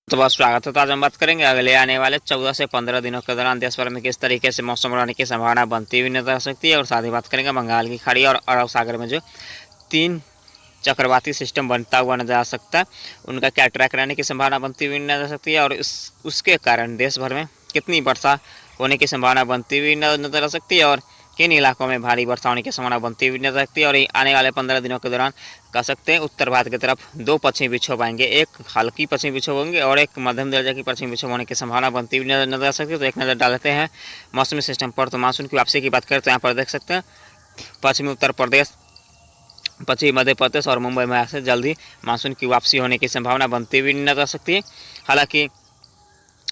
तो बस स्वागत है। तो आज हम बात करेंगे अगले आने वाले 14 से 15 दिनों के दौरान देश भर में किस तरीके से मौसम रहने की संभावना बनती हुई नजर आ सकती है। और साथ ही बात करेंगे बंगाल की खाड़ी और अरब सागर में जो 3 चक्रवाती सिस्टम बनता हुआ नजर आ सकता है, उनका क्या ट्रैक रहने की संभावना बनती हुई नजर आ सकती है और उसके कारण देश भर में कितनी वर्षा होने की संभावना बनती हुई नजर आ सकती है और किन इलाकों में भारी वर्षा होने की संभावना बनती हुई नजर आ सकती है। और आने वाले 15 दिनों के दौरान कह सकते हैं उत्तर भारत की तरफ 2 पश्चिमी विक्षोभ आएंगे, एक हल्की पश्चिमी विक्षोभ होंगे और एक मध्यम दर्जे की पश्चिमी विक्षोभ होने की संभावना बनती हुई नजर आ सकती है। तो एक नज़र डालते हैं मौसमी सिस्टम पर। तो मानसून की वापसी की बात करें तो यहाँ पर देख सकते हैं पश्चिमी उत्तर प्रदेश, पश्चिमी मध्य प्रदेश और मुंबई में से जल्द ही मानसून की वापसी होने की संभावना बनती हुई नजर आ सकती है। हालांकि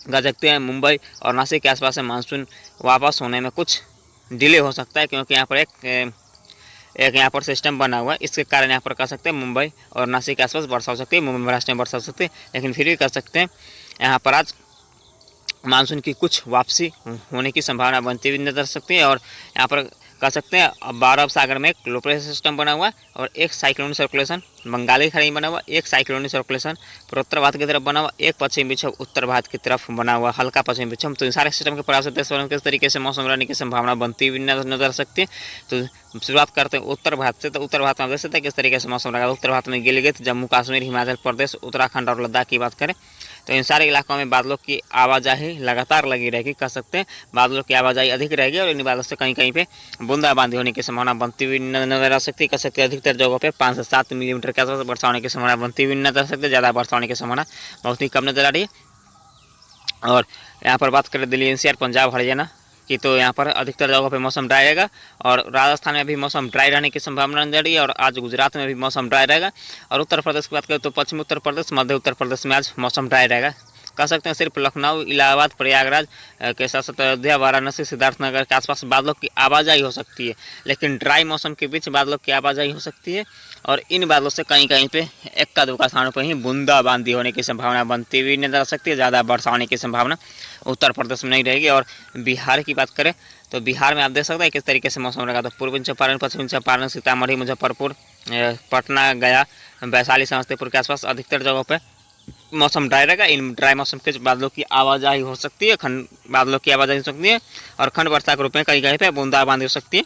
कह सकते हैं मुंबई और नासिक के आसपास से मानसून वापस होने में कुछ डिले हो सकता है, क्योंकि यहाँ पर एक यहाँ पर सिस्टम बना हुआ है। इसके कारण यहाँ पर कह सकते हैं मुंबई और नासिक के आसपास वर्षा हो सकती है, मुंबई महाराष्ट्र में वर्षा हो सकती है। लेकिन फिर भी कह सकते हैं यहाँ पर आज मानसून की कुछ वापसी होने की संभावना बनती हुई नजर सकती है। और यहाँ पर कह सकते हैं अरब सागर में एक लो प्रेशर सिस्टम बना हुआ है और एक साइक्लोनिक सर्कुलेशन बंगाली खाड़ी में बना हुआ, एक साइक्लोनिक सर्कुलेशन पूर्वोत्तर भारत की तरफ बना हुआ, एक पश्चिमी विक्षोभ उत्तर भारत की तरफ बना हुआ हल्का पश्चिमी विक्षोभ। तो इन सारे सिस्टम के प्रभाव से देश भर में किस तरीके से मौसम रहने की संभावना बनती हुई नजर सकती है। तो शुरुआत करते हैं उत्तर भारत से। तो उत्तर भारत में देख सकते हैं किस तरीके से मौसम रहेगा। उत्तर भारत में गिलगित, जम्मू कश्मीर, हिमाचल प्रदेश, उत्तराखंड और लद्दाख की बात करें तो इन सारे इलाकों में बादलों की आवाजाही लगातार लगी रहेगी। कह सकते हैं बादलों की आवाजाही अधिक रहेगी और इन बादलों से कहीं कहीं पे बूंदाबांदी होने की संभावना बनती हुई नजर आ सकती है। कह सकते हैं अधिकतर जगहों पे 5 से 7 मिलीमीटर के आसपास वर्षा होने की संभावना बनती हुई नजर आ सकती है। ज़्यादा वर्षा होने की संभावना बहुत ही कम नजर आ रही है। और यहाँ पर बात करें दिल्ली एनसीआर, पंजाब, हरियाणा की, तो यहाँ पर अधिकतर जगहों पे मौसम ड्राई रहेगा और राजस्थान में भी मौसम ड्राई रहने की संभावना नजर रही है। और आज गुजरात में भी मौसम ड्राई रहेगा। और उत्तर प्रदेश की बात करें तो पश्चिमी उत्तर प्रदेश, मध्य उत्तर प्रदेश में आज मौसम ड्राई रहेगा। कह सकते हैं सिर्फ लखनऊ, इलाहाबाद, प्रयागराज के साथ साथ अयोध्या, वाराणसी, सिद्धार्थनगर के आसपास बादलों की आवाजाही हो सकती है, लेकिन ड्राई मौसम के बीच बादलों की आवाजाही हो सकती है। और इन बादलों से कहीं कहीं पे इक्का दुक्का स्थानों पर ही बूंदाबांदी होने की संभावना बनती हुई नजर आ सकती है। ज़्यादा वर्षा होने की संभावना उत्तर प्रदेश में नहीं रहेगी। और बिहार की बात करें तो बिहार में आप देख सकते हैं किस तरीके से मौसम रहेगा। तो पूर्वी चंपारण, पश्चिमी चंपारण, सीतामढ़ी, मुजफ्फरपुर, पटना, गया, वैशाली, समस्तीपुर के आसपास अधिकतर जगहों पर मौसम ड्राई रहेगा। इन ड्राई मौसम के बादलों की आवाजाही हो सकती है, बादलों की आवाजाही हो सकती है और खंड वर्षा के रूप में कहीं कहीं पे बूंदाबांदी हो सकती है।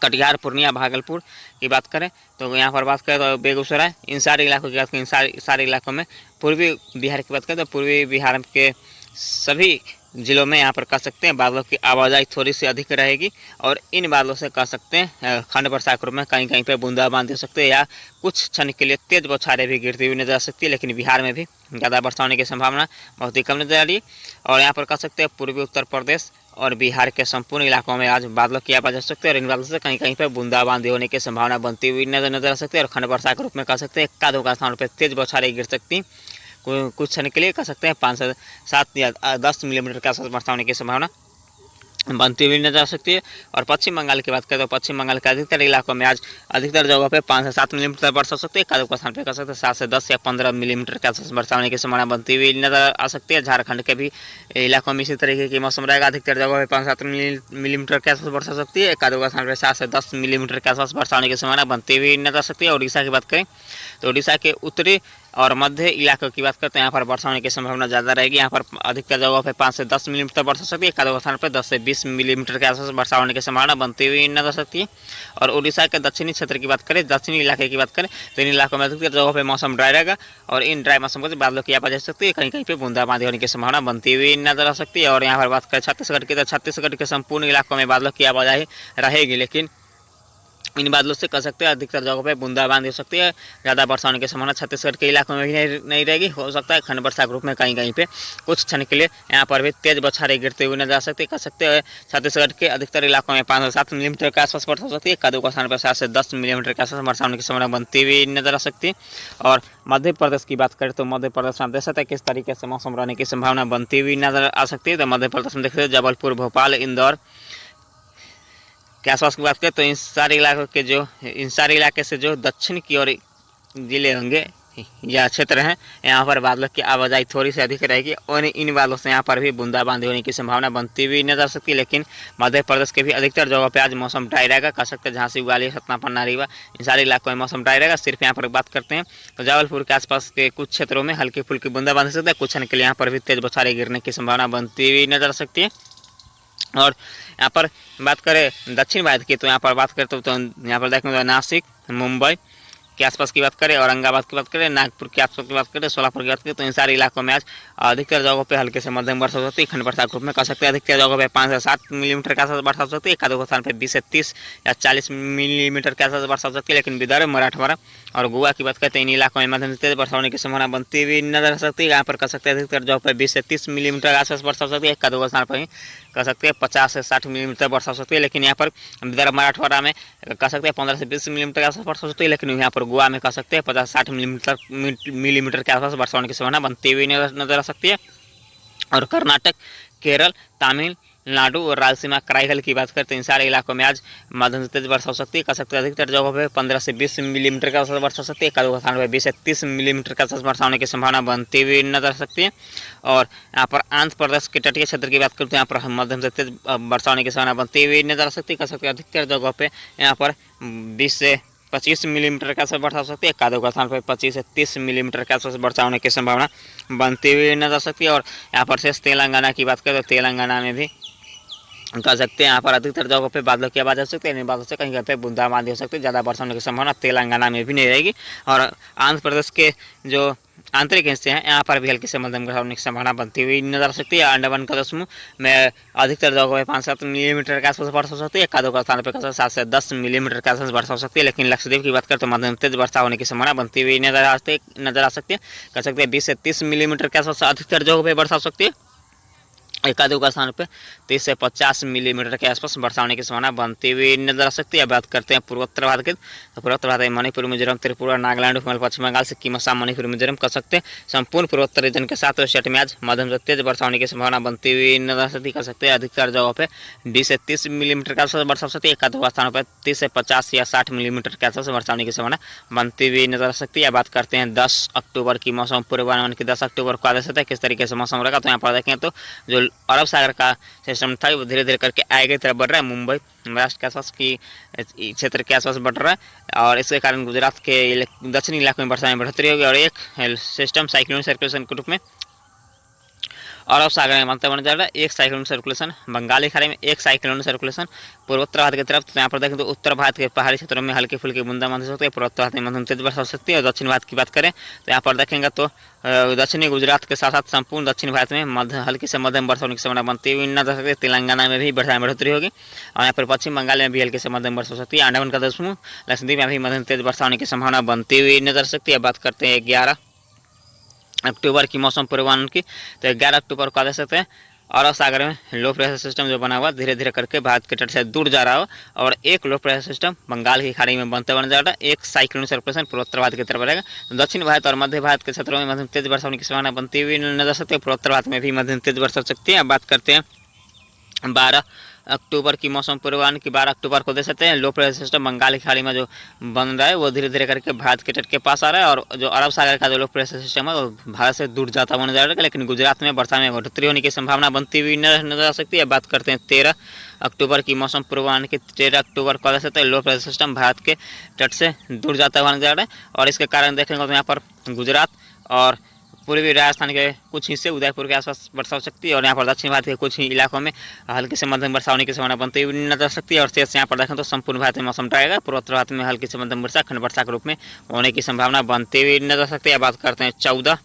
कटिहार, पूर्णिया, भागलपुर की बात करें तो यहाँ पर बात करें तो बेगूसराय, इन सारे इलाकों की बात करें, इन सारे इलाकों में पूर्वी बिहार की बात करें तो पूर्वी बिहार के सभी जिलों में यहाँ पर कह सकते हैं बादलों की आवाजाही थोड़ी सी अधिक रहेगी। और इन बादलों से कह सकते हैं खंड वर्षा के रूप में कहीं कहीं पे बूंदाबांदी हो सकती है या कुछ क्षण के लिए तेज बौछारें भी गिरती हुई नजर आ सकती है। लेकिन बिहार में भी ज़्यादा वर्षा होने की संभावना बहुत ही कम नजर आ रही है। और यहाँ पर कह सकते हैं पूर्वी उत्तर प्रदेश और बिहार के संपूर्ण इलाकों में आज बादलों की आवाज हो सकती है और इन बादलों से कहीं कहीं पर बूंदाबांदी होने की संभावना बनती हुई नजर आ सकती है। और खंड वर्षा के रूप में कह सकते हैं इक्का दुक्का स्थानों पर तेज बौछारें गिर सकती हैं। कुछ क्षण के लिए कह सकते हैं 5 से 7 या 10 मिलीमीटर के आसपास वर्षा होने की संभावना बनती हुई नजर आ सकती है। और पश्चिम बंगाल की बात करें तो पश्चिम बंगाल के अधिकतर इलाकों में आज अधिकतर जगहों पे 5 से 7 मिलीमीटर वर्षा हो सकती है। कई स्थान पे कह सकते हैं 7 से 10 या 15 मिलीमीटर के आसपास वर्षा होने की संभावना बनती हुई नजर आ सकती है। झारखंड के भी इलाकों में इसी तरीके की मौसम रहेगा। अधिकतर जगहों पर 5 से 7 मिलीमीटर के आसपास वर्षा हो सकती है। कई स्थान पर 7 से 10 मिलीमीटर के आसपास वर्षा होने की संभावना बनती हुई नजर आ सकती है। उड़ीसा की बात करें तो उड़ीसा के उत्तरी और मध्य इलाकों की बात करते हैं यहाँ पर वर्षा होने की संभावना ज़्यादा रहेगी। यहाँ पर अधिकतर जगहों पर 5 से 10 मिलीमीटर वर्षा हो सकती है। कई स्थान पर 10 से 20 मिलीमीटर के आसपास वर्षा होने की संभावना बनती हुई नजर सकती है। और उड़ीसा के दक्षिणी क्षेत्र की बात करें, दक्षिणी इलाके की बात करें तो इन इलाकों में अधिकतर जगहों पर मौसम ड्राई रहेगा और इन ड्राई मौसम को बादलों की आवाज हो सकती है, कहीं कहीं पर बूंदाबांदी होने की संभावना बनती हुई नजर आ सकती है। और यहाँ पर बात करें छत्तीसगढ़ की तो छत्तीसगढ़ के संपूर्ण इलाकों में बादलों की आवाजाही रहेगी, लेकिन इन बादलों से कह सकते हैं अधिकतर जगहों पे बूंदाबांदी हो सकती है। ज़्यादा वर्षा होने की संभावना छत्तीसगढ़ के इलाकों में भी नहीं रहेगी। हो सकता है खंड वर्षा के रूप में कहीं कहीं पे कुछ क्षण के लिए यहाँ पर भी तेज बौछारें गिरते हुए नजर आ सकती है। कह सकते हैं छत्तीसगढ़ के अधिकतर इलाकों में 5 से 7 मिलीमीटर के आसपास वर्षा हो सकती है। कदू का स्थान पर 7 से 10 मिलीमीटर के आसपास वर्षा होने की संभावना बनती हुई नजर आ सकती है। और मध्य प्रदेश की बात करें तो मध्य प्रदेश में देख सकते हैं किस तरीके से मौसम रहने की संभावना बनती हुई नजर आ सकती है। तो मध्य प्रदेश में देखते हैं जबलपुर, भोपाल, इंदौर के आसपास की बात करें तो इन सारे इलाके से जो दक्षिण की ओर जिले होंगे यह क्षेत्र है, यहाँ पर बादलों की आवाजाही थोड़ी सी अधिक रहेगी और इन बादलों से यहाँ पर भी बूंदाबांदी होने की संभावना बनती हुई नजर आ सकती है। लेकिन मध्य प्रदेश के भी अधिकतर जगहों पे आज मौसम ड्राई रहेगा। कह सकते हैं झांसी, ग्वालियर, सतना, पन्ना, रीवा, इन सारे इलाकों में मौसम ड्राई रहेगा। सिर्फ यहाँ पर बात करते हैं तो जबलपुर के आसपास के कुछ क्षेत्रों में हल्की फुल्की बूंदाबांदी हो सकती है। कुछ क्षण के लिए यहाँ पर भी तेज बौछारें गिरने की संभावना बनती हुई नजर आ सकती है। और यहाँ पर बात करें दक्षिण भारत की, तो यहाँ पर बात करते तो यहाँ पर देखेंगे तो नासिक, मुंबई के आसपास की बात करें, औरंगाबाद की बात करें, नागपुर के आसपास की बात करें, सोलापुर की बात करें, तो इन सारे इलाकों में आज अधिकतर जगहों पे हल्के से मध्यम वर्षा हो सकती है। खंड वर्षा के रूप में कह सकते हैं अधिकतर जगहों पे 5 से 7 मिलीमीटर के आसपास वर्षा हो सकती है। एक आधे स्थान पर 20 से 30 या 40 मिलीमीटर के आसपास वर्षा हो सकती है। लेकिन विदर्भ, मराठवाड़ा और गोवा की बात करते हैं इन इलाकों में मध्यम से तेज वर्षा होने की संभावना बनती हुई नजर आ सकती है। यहाँ पर कह सकते हैं अधिकतर जगहों पर 20 से 30 मिलीमीटर के आसपास वर्षा हो सकती है। एक आधे स्थान पर कह सकते हैं 50 से 60 मिलीमीटर वर्षा हो सकती है। लेकिन यहाँ पर विदर्भ, मराठवाड़ा में कह सकते हैं 15 से 20 मिलीमीटर के आसपास वर्षा हो सकती है। लेकिन यहाँ पर गोवा में कह सकते हैं 50-60 मिलीमीटर के आसपास वर्षा होने की संभावना बनती हुई नजर आ सकती है। और कर्नाटक, केरल, तमिलनाडु और रायलसीमा, कराईगल की बात करते हैं इन सारे इलाकों में आज मध्यम से तेज वर्षा हो सकती है। कह सकते हैं अधिकतर जगहों पे 15 से 20 मिलीमीटर के आसपास वर्षा हो सकती है। एक आधे स्थान पर 20 से 30 मिलीमीटर के आसपास वर्षा होने की संभावना बनती हुई नजर आ सकती है। और यहाँ पर आंध्र प्रदेश के तटीय क्षेत्र की बात करते हैं, यहाँ पर मध्यम से तेज वर्षा होने की संभावना बनती हुई नजर आ सकती है। कह सकते हैं अधिकतर जगहों पर यहाँ पर 20 से 25 मिलीमीटर के आसपास वर्षा हो सकती है। एक आधे स्थान पर 25 से 30 मिलीमीटर के आसपास वर्षा होने की संभावना बनती हुई नजर आ सकती है। और यहाँ पर शेष तेलंगाना की बात करें तो तेलंगाना में भी कह सकते हैं यहाँ पर अधिकतर जगहों पे बादलों की आवाज़ हो सकती है। इन बादलों से कहीं कहीं पे बूंदाबांदी हो सकती है। ज़्यादा वर्षा होने की संभावना तेलंगाना में भी नहीं रहेगी। और आंध्र प्रदेश के जो आंतरिक हिस्से हैं यहाँ पर भी हल्की से मध्यम वर्षा होने की संभावना बनती हुई नजर आ सकती है। अंडमान का समूह में अधिकतर जगहों पर 5-7 मिलीमीटर के आसपास वर्षा हो सकती है। एक आधे स्थान पर 7 से 10 मिलीमीटर के आसपास वर्षा हो सकती है। लेकिन लक्षद्वीप की बात करें तो मध्यम तेज वर्षा होने की संभावना बनती हुई नजर आ सकती है। कह सकते हैं 20 से 30 मिलीमीटर के आसपास अधिकतर जगहों पर वर्षा हो सकती है। एक आधे स्थान पर 30 से 50 मिलीमीटर के आसपास वर्षा होने की संभावना बनती हुई नजर आ सकती है। बात करते हैं पूर्वोत्तर भारत की, तो पूर्वोत्तर भारत में मणिपुर, मिजोरम, त्रिपुरा, नागालैंड, पश्चिम बंगाल, सिक्किम, असम, मणिपुर, मिजोरम कह सकते हैं संपूर्ण पूर्वोत्तर रीजन के 7 स्टेट में आज मध्यम से तेज वर्षा होने की संभावना बनती हुई नजर आ सकती है। कह सकते हैं अधिकतर जगहों पर 20 से 30 मिलीमीटर के आसपास वर्षा हो सकती है। एक आधे स्थानों पर 30 से 50 या 60 मिलीमीटर के आसपास वर्षा होने की संभावना बनती हुई नजर आ सकती है। बात करते हैं 10 अक्टूबर की मौसम पूर्वानुमान की। 10 अक्टूबर को आदेश होता है किस तरीके से मौसम रहेगा, तो यहाँ पर देखें तो जो अरब सागर का सिस्टम था वो धीरे धीरे करके आगे की तरफ बढ़ रहा है। मुंबई, महाराष्ट्र के आसपास की क्षेत्र के आसपास बढ़ रहा है और इसके कारण गुजरात के दक्षिणी इलाकों में वर्षा में बढ़ोतरी होगी। और एक सिस्टम साइक्लोनिक सर्कुलेशन के रूप में अरब सागर में बनता बन जा रहा है। एक साइक्लोनिक सर्कुलेशन बंगाली खाड़ी में, एक साइक्लोनिक सर्कुलेशन पूर्वोत्तर भारत की तरफ। तो यहाँ पर देखें तो उत्तर भारत के पहाड़ी क्षेत्रों में हल्की फुल्की बूंदाबांदी हो सकती है। पूर्वोत्तर भारत में मध्यम तेज वर्षा हो सकती है। और दक्षिण भारत की बात करें तो यहाँ पर देखेंगे तो दक्षिणी गुजरात के साथ साथ संपूर्ण दक्षिण भारत में हल्की से मध्यम वर्षा होने की संभावना बनती हुई नजर आ सकती है। तेलंगाना में भी बढ़ोतरी होगी और यहाँ पर पश्चिम बंगाल में भी हल्की से मध्यम वर्षा हो सकती है। अंडमान का समूह, लक्षद्वीप में भी मध्यम तेज वर्षा होने की संभावना बनती हुई नजर आ सकती है। बात करते हैं 11 अक्टूबर की मौसम पूर्वानुमान की, तो 11 अक्टूबर को कह सकते हैं अरब सागर में लो प्रेशर सिस्टम जो बना हुआ धीरे धीरे करके भारत के तट से दूर जा रहा हो और एक लो प्रेशर सिस्टम बंगाल की खाड़ी में बनते बन जा रहा है। एक साइक्लोनिक सर्कुलेशन पूर्वोत्तर भारत की तरफ रहेगा। तो दक्षिण भारत और मध्य भारत के क्षेत्रों में मध्यम तेज वर्षा होने की संभावना बनती हुई नजर सकती है। पूर्वोत्तर भारत में भी मध्यम तेज वर्षा हो सकती है। अब बात करते हैं 12 अक्टूबर की मौसम पूर्वानुमान की। 12 अक्टूबर को दे सकते हैं लो प्रेशर सिस्टम बंगाल की खाड़ी में जो बन रहा है वो धीरे धीरे करके भारत के तट के पास आ रहा है और जो अरब सागर का जो लो प्रेशर सिस्टम है वो भारत से दूर जाता हुआ नजर आ रहा है। लेकिन गुजरात में वर्षा में बढ़ोतरी होने की संभावना बनती हुई नजर आ सकती है। बात करते हैं 13 अक्टूबर की मौसम पूर्वानुमान की। 13 अक्टूबर को दे सकते हैं लो प्रेशर सिस्टम भारत के तट से दूर जाता हुआ नजर आ रहा है और इसके कारण देखेंगे तो यहाँ पर गुजरात और पूर्वी राजस्थान के कुछ हिस्से उदयपुर के आसपास वर्षा हो सकती है और यहाँ पर दक्षिण भारत के कुछ इलाकों में हल्की से मध्यम वर्षा होने की संभावना बनती हुई नजर आ सकती है। और शेष यहाँ पर देखें तो संपूर्ण भारत में मौसम रहेगा। पूर्वोत्तर भारत में हल्की से मध्यम वर्षा खंड वर्षा के रूप में होने की संभावना बनती हुई नजर आ सकती है। बात करते हैं 14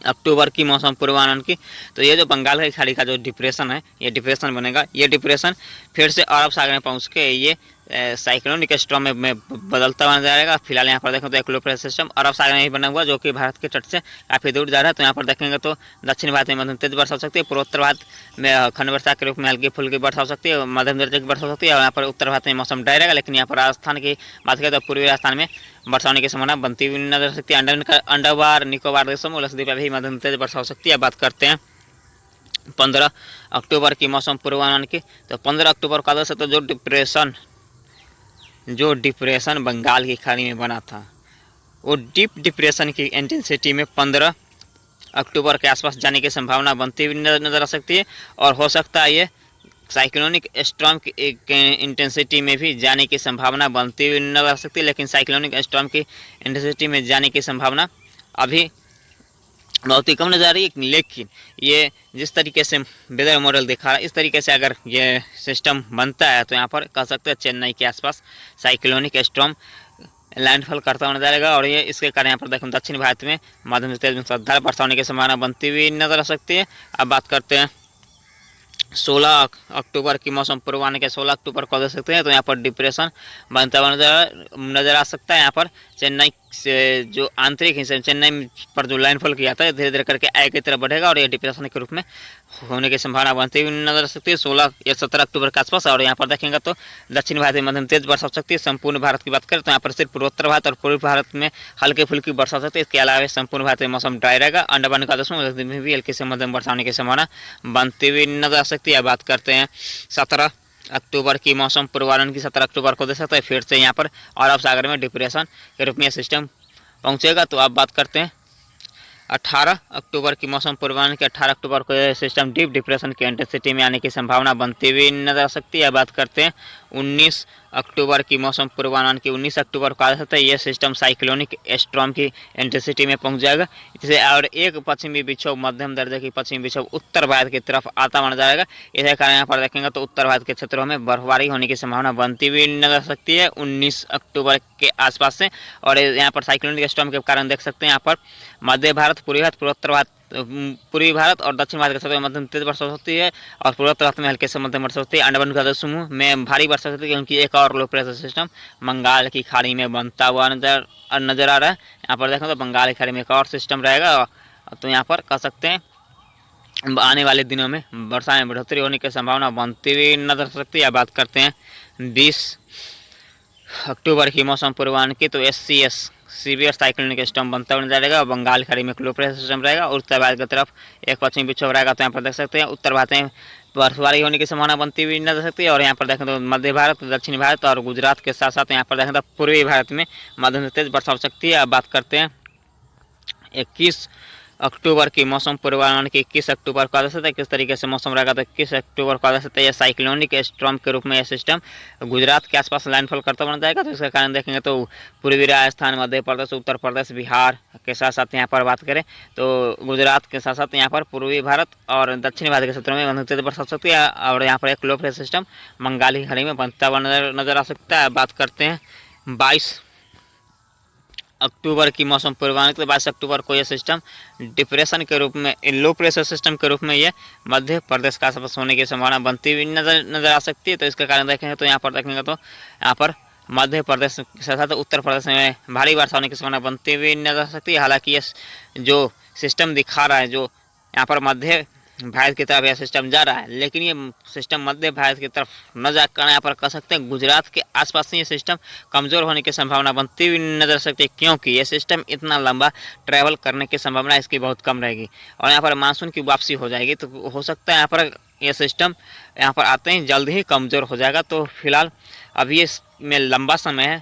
अक्टूबर की मौसम पूर्वानुमान की। तो ये जो बंगाल की खाड़ी का जो डिप्रेशन है ये डिप्रेशन बनेगा। ये डिप्रेशन फिर से अरब सागर में पहुँच के ये साइक्लोनिक स्ट्रॉम में बदलता हुआ जाएगा। फिलहाल यहाँ पर देखें तो एक लो प्रेशर सिस्टम अरब सागर में ही बना हुआ जो कि भारत के तट से काफ़ी दूर जा रहा है। तो यहाँ पर देखेंगे तो दक्षिण भारत में मध्यम तेज वर्षा हो सकती है। पूर्वोत्तर भारत में खंड वर्षा के रूप में हल्की फुल्की वर्षा हो सकती है, मध्यम दर्जे की वर्षा हो सकती है और यहाँ पर उत्तर भारत में मौसम ड्राई रहेगा। लेकिन यहाँ पर राजस्थान की बात करें तो पूर्वी राजस्थान में वर्षा होने की संभावना बनती हुई नजर आ सकती है। अंडमान निकोबार देशों में लक्षद्वीप में भी मध्यम तेज वर्षा हो सकती है। बात करते हैं 15 अक्टूबर की मौसम पूर्वानुमान की। तो 15 अक्टूबर का दस तो जो डिप्रेशन बंगाल की खाड़ी में बना था वो डीप डिप्रेशन की इंटेंसिटी में 15 अक्टूबर के आसपास जाने की संभावना बनती हुई नज़र आ सकती है। और हो सकता है ये साइक्लोनिक स्टॉर्म की इंटेंसिटी में भी जाने की संभावना बनती हुई नज़र आ सकती है, लेकिन साइक्लोनिक स्टॉर्म की इंटेंसिटी में जाने की संभावना अभी बहुत ही कम नज़र आ रही है। लेकिन ये जिस तरीके से वेदर मॉडल दिखा रहा है, इस तरीके से अगर ये सिस्टम बनता है तो यहाँ पर कह सकते हैं चेन्नई के आसपास साइक्लोनिक स्टॉर्म लैंडफॉल करता हुआ नजर आएगा। और ये इसके कारण यहाँ पर देखो दक्षिण भारत में मध्यम से तेज मूसलाधार वर्षा होने की संभावना बनती हुई नजर आ सकती है। अब बात करते हैं 16 अक्टूबर की मौसम पूर्वानुमान के 16 अक्टूबर को दे सकते हैं, तो यहाँ पर डिप्रेशन बनता हुआ नजर आ सकता है। यहाँ पर चेन्नई से जो आंतरिक हिस्से चेन्नई पर जो लैंडफॉल किया था धीरे धीरे करके आई की तरफ बढ़ेगा और ये डिप्रेशन के रूप में होने की संभावना बनती हुई नजर आ सकती है 16 या 17 अक्टूबर के आसपास। और यहाँ पर देखेंगे तो दक्षिण भारत में मध्यम तेज वर्षा हो सकती है। संपूर्ण भारत की बात करें तो यहाँ पर सिर्फ पूर्वोत्तर भारत और पूर्वी भारत में हल्की फुल्की वर्षा हो सकती है। इसके अलावा संपूर्ण भारत में मौसम ड्राई रहेगा। अंडमान का में भी हल्की से मध्यम वर्षा होने की संभावना बनती हुई नजर आ सकती है। बात करते हैं 17 अक्टूबर की मौसम पूर्वानुमान की 17 अक्टूबर को दे सकता है फिर से यहाँ पर अरब सागर में डिप्रेशन के रूप में सिस्टम पहुंचेगा। तो अब बात करते हैं 18 अक्टूबर की मौसम पूर्वानुमान के 18 अक्टूबर को यह सिस्टम डीप डिप्रेशन की इंटेंसिटी में आने की संभावना बनती हुई नजर आ सकती है। बात करते हैं 19 अक्टूबर की मौसम पूर्वानुमान की 19 अक्टूबर को आ सकता है यह सिस्टम साइक्लोनिक स्टॉर्म की इंटेंसिटी में पहुंच जाएगा। इसे और एक पश्चिमी विक्षोभ मध्यम दर्जे की पश्चिमी विक्षोभ उत्तर भारत की तरफ आता हुआ नजर आएगा। इसी कारण यहाँ पर देखेंगे तो उत्तर भारत के क्षेत्रों में बर्फबारी होने की संभावना बनती हुई नजर आ सकती है 19 अक्टूबर के आसपास से। और यहाँ पर साइक्लोनिक स्टॉर्म के कारण देख सकते हैं यहाँ पर मध्य भारत, पूर्वी भारत, पूर्वोत्तर भारत, पूर्वी भारत और दक्षिण भारत के क्षेत्रों में मध्यम तेज वर्षा होती है और पूर्वोत्तर भारत में हल्के से मध्यम वर्षा होती है। अंडमान निकोबार समूह में भारी वर्षा होती है क्योंकि एक और लो प्रेशर सिस्टम बंगाल की खाड़ी में बनता हुआ नजर आ रहा है। यहाँ पर देखें तो बंगाल की खाड़ी में एक और सिस्टम रहेगा। तो यहाँ पर कह सकते हैं आने वाले दिनों में वर्षा में बढ़ोतरी होने की संभावना बनती हुई नजर आ सकती है। बात करते हैं 20 अक्टूबर की मौसम पूर्वानुमान की तो SCS सीवियर साइक्लोनिक स्टॉर्म बनता हुआ नजर आएगा। बंगाल खाड़ी में लो प्रेशर सिस्टम रहेगा और उत्तर भारत की तरफ एक पश्चिमी विक्षोभ रहेगा। तो यहाँ पर देख सकते हैं उत्तर भारत में बर्फबारी होने की संभावना बनती हुई नजर आ सकती है। और यहाँ पर देखें तो मध्य भारत, दक्षिण भारत और गुजरात के साथ साथ यहाँ पर देखें तो पूर्वी भारत में मध्यम तेज वर्षा हो सकती है। अब बात करते हैं 21 अक्टूबर की मौसम पूर्वानुमान की 21 अक्टूबर को आ सकता है किस तरीके से मौसम रहेगा। तो 21 अक्टूबर को आ सकता है यह साइक्लोनिक स्टॉर्म के रूप में यह सिस्टम गुजरात के आसपास लैंडफॉल करता बन जाएगा। तो इसका कारण देखेंगे तो पूर्वी राजस्थान, मध्य प्रदेश, उत्तर प्रदेश, बिहार के साथ साथ यहाँ पर बात करें तो गुजरात के साथ साथ यहाँ पर पूर्वी भारत और दक्षिण भारत के क्षेत्रों में मध्यम तेज वर्षा हो सकती है। और यहाँ पर एक लो प्रेशर सिस्टम बंगाली खाड़ी में बनता हुआ नजर आ सकता है। बात करते हैं 22 अक्टूबर की मौसम पूर्वानुमान तो 22 अक्टूबर को यह सिस्टम डिप्रेशन के रूप में, लो प्रेशर सिस्टम के रूप में ये मध्य प्रदेश का आसपास होने की संभावना बनती हुई नजर आ सकती है। तो इसके कारण देखेंगे तो यहाँ पर देखेंगे तो यहाँ पर मध्य प्रदेश के साथ साथ उत्तर प्रदेश में भारी वर्षा होने की संभावना बनती हुई नजर आ सकती है। हालांकि ये जो सिस्टम दिखा रहा है जो यहाँ पर मध्य भारत की तरफ यह सिस्टम जा रहा है, लेकिन ये सिस्टम मध्य भारत की तरफ न जाकर यहाँ पर कह सकते हैं गुजरात के आसपास से ये सिस्टम कमज़ोर होने की संभावना बनती हुई नजर आ सकती है क्योंकि ये सिस्टम इतना लंबा ट्रैवल करने की संभावना इसकी बहुत कम रहेगी और यहाँ पर मानसून की वापसी हो जाएगी। तो हो सकता है यहाँ पर यह सिस्टम यहाँ पर आते ही जल्द ही कमज़ोर हो जाएगा। तो फिलहाल अभी इसमें लंबा समय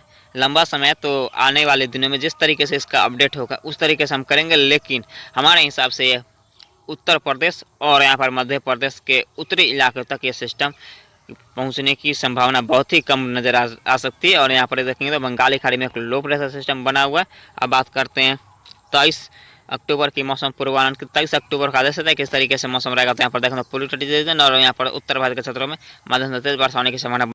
है। तो आने वाले दिनों में जिस तरीके से इसका अपडेट होगा उस तरीके से हम करेंगे, लेकिन हमारे हिसाब से ये उत्तर प्रदेश और यहाँ पर मध्य प्रदेश के उत्तरी इलाके तक ये सिस्टम पहुंचने की संभावना बहुत ही कम नज़र आ सकती है। और यहाँ पर देखेंगे तो बंगाली खाड़ी में एक लो प्रेशर सिस्टम बना हुआ है। अब बात करते हैं 23 अक्टूबर की मौसम पूर्वानुमान की 23 अक्टूबर का आदेश है किस तरीके से मौसम रहेगा। तो यहाँ पर देखेंगे तो पूर्वी तटीय रीजन और यहाँ पर उत्तर भारत के क्षेत्रों में मध्यम तेज वर्षा होने की संभावना